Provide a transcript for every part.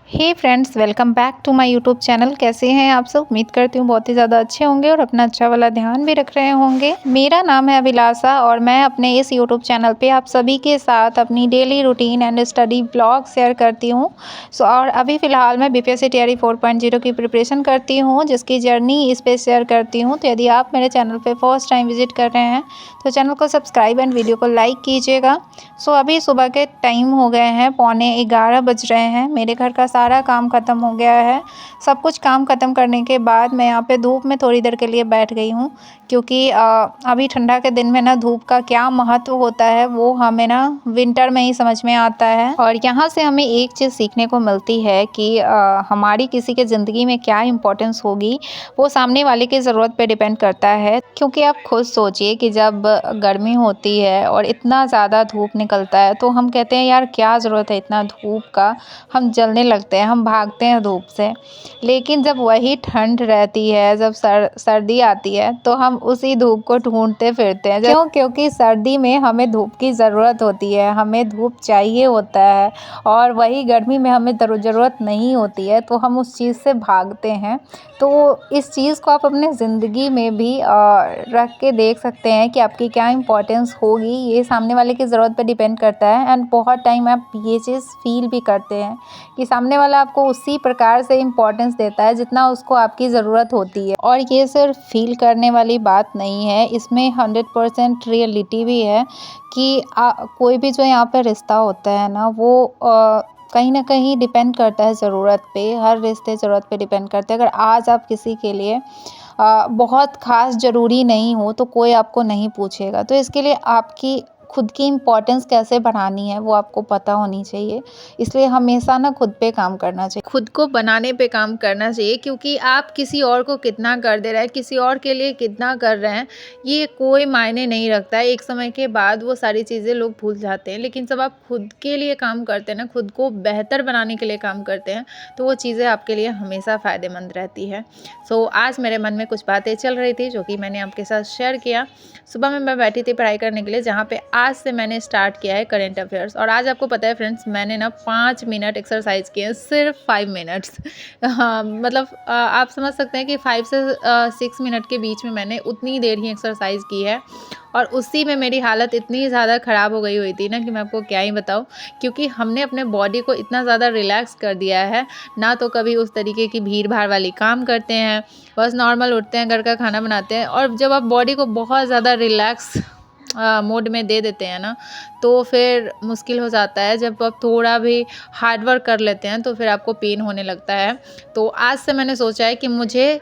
Hey friends, welcome back to my YouTube channel. कैसे हैं आप सब? उम्मीद करती हूँ बहुत ही ज़्यादा अच्छे होंगे और अपना अच्छा वाला ध्यान भी रख रहे होंगे। मेरा नाम है अभिलाषा और मैं अपने इस यूट्यूब चैनल पे आप सभी के साथ अपनी daily routine and study blog share करती हूँ। और अभी फ़िलहाल मैं बीपीएससी तैयारी 4.0 की प्रिपरेशन करती हूँ, जिसकी जर्नी इस पर शेयर करती हूँ। तो यदि आप मेरे चैनल पर फर्स्ट टाइम विजिट कर रहे हैं तो चैनल को सब्सक्राइब एंड वीडियो को लाइक कीजिएगा। अभी सुबह के टाइम हो गए हैं, 11:15 बज रहे हैं। मेरे घर का सारा काम ख़त्म हो गया है। सब कुछ काम ख़त्म करने के बाद मैं यहाँ पे धूप में थोड़ी देर के लिए बैठ गई हूँ, क्योंकि अभी ठंडा के दिन में ना धूप का क्या महत्व होता है वो हमें ना विंटर में ही समझ में आता है। और यहाँ से हमें एक चीज़ सीखने को मिलती है कि हमारी किसी के ज़िंदगी में क्या इम्पोर्टेंस होगी वो सामने वाले की ज़रूरत पे डिपेंड करता है। क्योंकि आप खुद सोचिए कि जब गर्मी होती है और इतना ज़्यादा धूप निकलता है तो हम कहते हैं यार क्या ज़रूरत है इतना धूप का, हम जलने लगते हैं, हम भागते हैं धूप से। लेकिन जब वही ठंड रहती है, जब सर्दी आती है तो हम उसी धूप को ढूंढते फिरते हैं। क्यों? क्योंकि सर्दी में हमें धूप की ज़रूरत होती है, हमें धूप चाहिए होता है, और वही गर्मी में हमें ज़रूरत नहीं होती है तो हम उस चीज़ से भागते हैं। तो इस चीज़ को आप अपने ज़िंदगी में भी रख के देख सकते हैं कि आपकी क्या इम्पोर्टेंस होगी। ये सामने वाले की ज़रूरत पे डिपेंड करता है। एंड बहुत टाइम आप ये चीज़ फील भी करते हैं कि सामने वाला आपको उसी प्रकार से इम्पोर्टेंस देता है जितना उसको आपकी ज़रूरत होती है। और ये सिर्फ फील करने वाली बात नहीं है, इसमें 100% रियलिटी भी है कि कोई भी जो यहाँ पर रिश्ता होता है ना वो कहीं ना कहीं डिपेंड करता है ज़रूरत पे। हर रिश्ते ज़रूरत पे डिपेंड करते हैं। अगर आज आप किसी के लिए बहुत ख़ास ज़रूरी नहीं हो तो कोई आपको नहीं पूछेगा। तो इसके लिए आपकी खुद की इम्पोर्टेंस कैसे बढ़ानी है वो आपको पता होनी चाहिए। इसलिए हमेशा ना खुद पे काम करना चाहिए, खुद को बनाने पे काम करना चाहिए। क्योंकि आप किसी और को कितना कर दे रहे हैं, किसी और के लिए कितना कर रहे हैं, ये कोई मायने नहीं रखता है। एक समय के बाद वो सारी चीज़ें लोग भूल जाते हैं। लेकिन जब आप खुद के लिए काम करते हैं ना, खुद को बेहतर बनाने के लिए काम करते हैं, तो वो चीज़ें आपके लिए हमेशा फ़ायदेमंद रहती है। आज मेरे मन में कुछ बातें चल रही थी जो कि मैंने आपके साथ शेयर किया। सुबह में मैं बैठी थी पढ़ाई करने के लिए, जहाँ पे आज से मैंने स्टार्ट किया है करंट अफेयर्स। और आज आपको पता है फ्रेंड्स, मैंने ना 5 मिनट एक्सरसाइज किए हैं, सिर्फ 5 मिनट्स। हाँ, मतलब आप समझ सकते हैं कि 5 से 6 मिनट के बीच में मैंने उतनी देर ही एक्सरसाइज की है। और उसी में मेरी हालत इतनी ज़्यादा ख़राब हो गई हुई थी ना कि मैं आपको क्या ही बताऊँ। क्योंकि हमने अपने बॉडी को इतना ज़्यादा रिलैक्स कर दिया है, ना तो कभी उस तरीके की भीड़ भाड़ वाली काम करते हैं, बस नॉर्मल उठते हैं, घर का खाना बनाते हैं। और जब आप बॉडी को बहुत ज़्यादा रिलैक्स मोड में दे देते हैं ना, तो फिर मुश्किल हो जाता है। जब आप थोड़ा भी हार्ड वर्क कर लेते हैं तो फिर आपको पेन होने लगता है। तो आज से मैंने सोचा है कि मुझे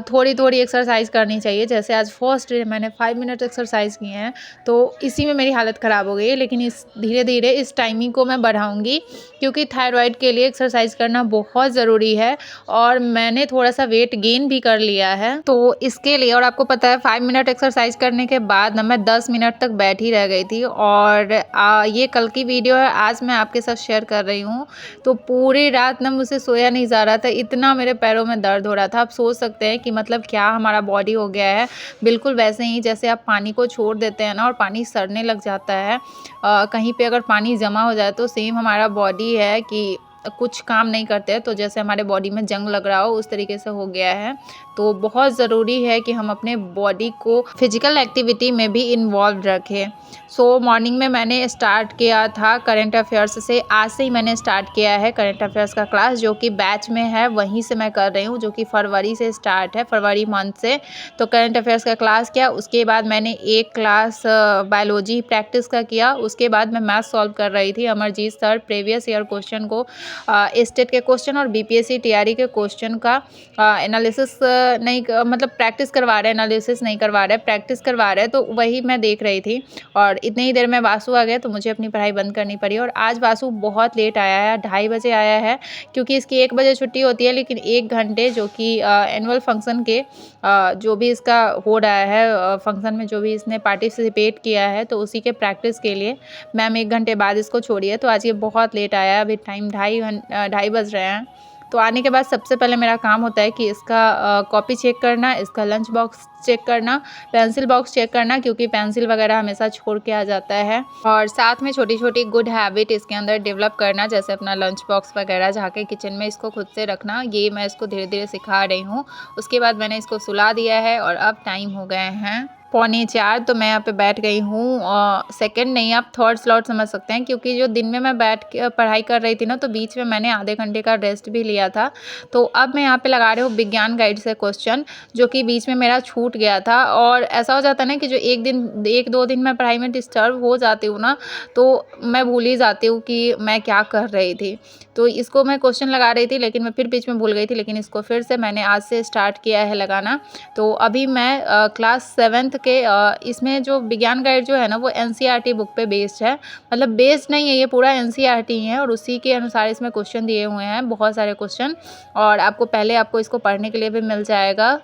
थोड़ी थोड़ी एक्सरसाइज करनी चाहिए। जैसे आज फर्स्ट डे मैंने 5 मिनट एक्सरसाइज किए हैं, तो इसी में मेरी हालत ख़राब हो गई है। लेकिन इस धीरे धीरे इस टाइमिंग को मैं बढ़ाऊँगी, क्योंकि थायराइड के लिए एक्सरसाइज करना बहुत ज़रूरी है। और मैंने थोड़ा सा वेट गेन भी कर लिया है तो इसके लिए। और आपको पता है 5 मिनट एक्सरसाइज करने के बाद ना मैं 10 मिनट तक बैठी रह गई थी। और ये कल की वीडियो है, आज मैं आपके साथ शेयर कर रही हूँ। तो पूरी रात ना मुझसे सोया नहीं जा रहा था, इतना मेरे पैरों में दर्द हो रहा था। आप सोच सकते हैं कि मतलब क्या हमारा बॉडी हो गया है। बिल्कुल वैसे ही जैसे आप पानी को छोड़ देते हैं ना और पानी सड़ने लग जाता है, कहीं पे अगर पानी जमा हो जाए तो सेम हमारा बॉडी है कि कुछ काम नहीं करते हैं। तो जैसे हमारे बॉडी में जंग लग रहा हो उस तरीके से हो गया है। तो बहुत ज़रूरी है कि हम अपने बॉडी को फिजिकल एक्टिविटी में भी इन्वॉल्व रखें। मॉर्निंग में मैंने स्टार्ट किया था करंट अफेयर्स से। आज से ही मैंने स्टार्ट किया है करंट अफेयर्स का क्लास, जो कि बैच में है, वहीं से मैं कर रही हूँ, जो कि फरवरी से स्टार्ट है, फरवरी मंथ से। तो करंट अफेयर्स का क्लास किया, उसके बाद मैंने एक क्लास बायोलॉजी प्रैक्टिस का किया। उसके बाद मैं मैथ सॉल्व कर रही थी। Amarjeet sir previous year question को, स्टेट के क्वेश्चन और बीपीएससी तैयारी के क्वेश्चन का एनालिसिस नहीं, मतलब प्रैक्टिस करवा रहे हैं, एनालिसिस नहीं करवा रहे, प्रैक्टिस करवा रहे हैं। तो वही मैं देख रही थी। और इतनी ही देर में वासु आ गया तो मुझे अपनी पढ़ाई बंद करनी पड़ी। और आज वासु बहुत लेट आया है, 2:30 बजे आया है, क्योंकि इसकी 1 बजे छुट्टी होती है। लेकिन 1 घंटे जो कि एनुअल फंक्शन के जो भी इसका हो रहा है, फंक्शन में जो भी इसने पार्टिसिपेट किया है, तो उसी के प्रैक्टिस के लिए मैम 1 घंटे बाद इसको छोड़ी है। तो आज ये बहुत लेट आया है। अभी टाइम 2:30 बज रहे हैं। तो आने के बाद सबसे पहले मेरा काम होता है कि इसका कॉपी चेक करना, इसका लंच बॉक्स चेक करना, पेंसिल बॉक्स चेक करना, क्योंकि पेंसिल वगैरह हमेशा छोड़ के आ जाता है। और साथ में छोटी-छोटी गुड हैबिट इसके अंदर डेवलप करना, जैसे अपना लंच बॉक्स वगैरह जाके किचन में इसको खुद से रखना। ये मैं इसको धीरे-धीरे सिखा रही हूँ। उसके बाद मैंने इसको सुला दिया है और अब टाइम हो गए हैं 3:45। तो मैं यहाँ पे बैठ गई हूँ, सेकंड नहीं आप थर्ड स्लॉट समझ सकते हैं, क्योंकि जो दिन में मैं बैठ के पढ़ाई कर रही थी ना, तो बीच में मैंने आधे घंटे का रेस्ट भी लिया था। तो अब मैं यहाँ पे लगा रही हूँ विज्ञान गाइड से क्वेश्चन, जो कि बीच में मेरा छूट गया था। और ऐसा हो जाता है ना कि जो एक दो दिन मैं पढ़ाई में डिस्टर्ब हो जाती हूँ ना, तो मैं भूल ही जाती हूँ कि मैं क्या कर रही थी। तो इसको मैं क्वेश्चन लगा रही थी, लेकिन मैं फिर बीच में भूल गई थी, लेकिन इसको फिर से मैंने आज से स्टार्ट किया है लगाना। तो अभी मैं क्लास 7th के इसमें जो विज्ञान गाइड जो है ना, वो एनसीईआरटी बुक पे बेस्ड है। मतलब बेस्ड नहीं है, ये पूरा एनसीईआरटी ही है और उसी के अनुसार इसमें क्वेश्चन दिए हुए हैं, बहुत सारे क्वेश्चन। और आपको इसको पढ़ने के लिए भी मिल जाएगा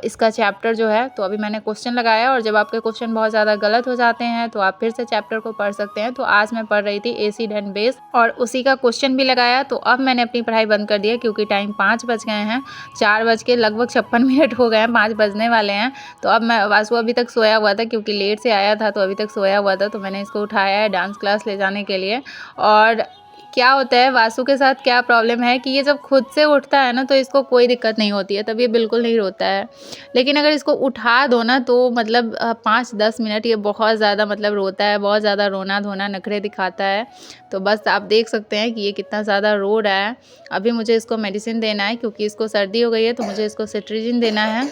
इसका चैप्टर जो है। तो अभी मैंने क्वेश्चन लगाया, और जब आपके क्वेश्चन बहुत ज़्यादा गलत हो जाते हैं तो आप फिर से चैप्टर को पढ़ सकते हैं। तो आज मैं पढ़ रही थी एसिड एंड बेस, और उसी का क्वेश्चन भी लगाया। तो अब मैंने अपनी पढ़ाई बंद कर दी है, क्योंकि टाइम 5 बज गए हैं, 4 बज के लगभग 56 मिनट हो गए हैं, 5 बजने वाले हैं। तो अब मैं वासु अभी तक सोया हुआ था, क्योंकि लेट से आया था, तो अभी तक सोया हुआ था। तो मैंने इसको उठाया है डांस क्लास ले जाने के लिए। और क्या होता है वासु के साथ, क्या प्रॉब्लम है कि ये जब खुद से उठता है ना, तो इसको कोई दिक्कत नहीं होती है, तब ये बिल्कुल नहीं रोता है। लेकिन अगर इसको उठा दो ना, तो मतलब 5-10 मिनट ये बहुत ज़्यादा मतलब रोता है, बहुत ज़्यादा रोना धोना नखरे दिखाता है। तो बस आप देख सकते हैं कि ये कितना ज़्यादा रो रहा है। अभी मुझे इसको मेडिसिन देना है, क्योंकि इसको सर्दी हो गई है, तो मुझे इसको सिट्रीजिन देना है।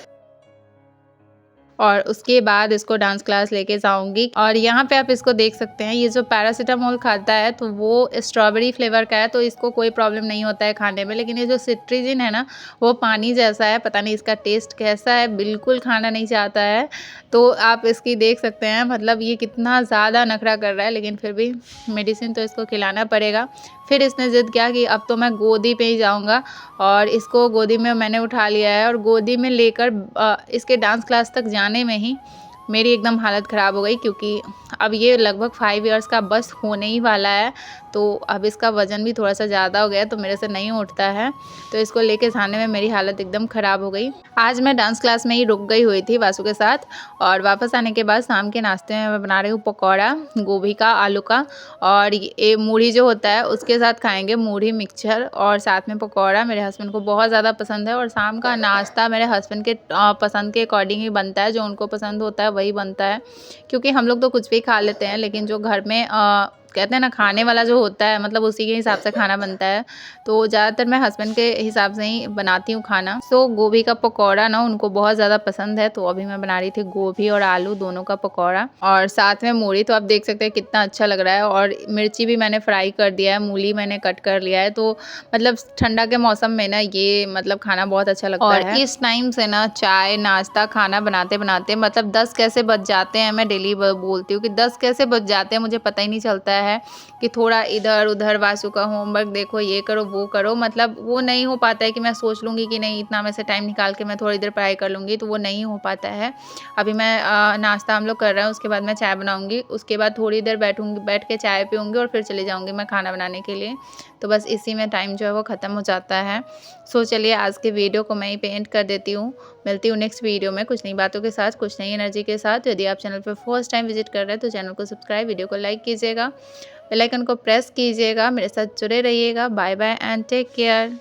और उसके बाद इसको डांस क्लास लेके जाऊँगी। और यहाँ पे आप इसको देख सकते हैं, ये जो पैरासिटामोल खाता है तो वो स्ट्रॉबेरी फ्लेवर का है, तो इसको कोई प्रॉब्लम नहीं होता है खाने में। लेकिन ये जो सिट्रीजिन है ना, वो पानी जैसा है, पता नहीं इसका टेस्ट कैसा है, बिल्कुल खाना नहीं चाहता है। तो आप इसकी देख सकते हैं, मतलब ये कितना ज़्यादा नखरा कर रहा है, लेकिन फिर भी मेडिसिन तो इसको खिलाना पड़ेगा। फिर इसने ज़िद किया कि अब तो मैं गोदी पे ही जाऊँगा, और इसको गोदी में मैंने उठा लिया है। और गोदी में लेकर इसके डांस क्लास तक जाने में ही मेरी एकदम हालत ख़राब हो गई, क्योंकि अब ये लगभग 5 इयर्स का बस होने ही वाला है। तो अब इसका वज़न भी थोड़ा सा ज़्यादा हो गया है, तो मेरे से नहीं उठता है। तो इसको लेके जाने में मेरी हालत एकदम ख़राब हो गई। आज मैं डांस क्लास में ही रुक गई हुई थी वासु के साथ, और वापस आने के बाद शाम के नाश्ते में मैं बना रही हूँ पकौड़ा गोभी का, आलू का। और ये मूढ़ी जो होता है उसके साथ खाएंगे, मूढ़ी मिक्सचर और साथ में पकौड़ा। मेरे हस्बैंड को बहुत ज़्यादा पसंद है, और शाम का नाश्ता मेरे हस्बैंड के पसंद के अकॉर्डिंग ही बनता है, जो उनको पसंद होता है वही बनता है। क्योंकि हम लोग तो कुछ भी खा लेते हैं, लेकिन जो घर में कहते हैं ना खाने वाला जो होता है, मतलब उसी के हिसाब से खाना बनता है। तो ज़्यादातर मैं हस्बैंड के हिसाब से ही बनाती हूँ खाना। सो गोभी का पकौड़ा ना उनको बहुत ज़्यादा पसंद है, तो अभी मैं बना रही थी गोभी और आलू दोनों का पकौड़ा, और साथ में मूली। तो आप देख सकते हैं कितना अच्छा लग रहा है। और मिर्ची भी मैंने फ्राई कर दिया है, मूली मैंने कट कर लिया है। तो मतलब ठंडा के मौसम में ना ये मतलब खाना बहुत अच्छा लगता है। और इस टाइम से ना चाय नाश्ता खाना बनाते बनाते मतलब 10 कैसे बज जाते हैं, मैं डेली बोलती हूँ कि 10 कैसे बज जाते हैं, मुझे पता ही नहीं चलता है कि थोड़ा इधर उधर वासु का होमवर्क देखो, ये करो वो करो, मतलब वो नहीं हो पाता है कि मैं सोच लूँगी कि नहीं इतना में से टाइम निकाल के मैं थोड़ी देर पढ़ाई कर लूँगी, तो वो नहीं हो पाता है। अभी मैं नाश्ता हम लोग कर रहे हैं, उसके बाद मैं चाय बनाऊँगी, उसके बाद थोड़ी देर बैठ के चाय पीऊँगी, और फिर चली जाऊँगी मैं खाना बनाने के लिए। तो बस इसी में टाइम जो है वो ख़त्म हो जाता है। सो चलिए आज के वीडियो को मैं ही पे एंड कर देती हूँ। मिलती हूँ नेक्स्ट वीडियो में कुछ नई बातों के साथ, कुछ नई एनर्जी के साथ। यदि आप चैनल पर फर्स्ट टाइम विजिट कर रहे हैं तो चैनल को सब्सक्राइब, वीडियो को लाइक कीजिएगा, बेल आइकन को प्रेस कीजिएगा, मेरे साथ जुड़े रहिएगा। Bye bye and take care.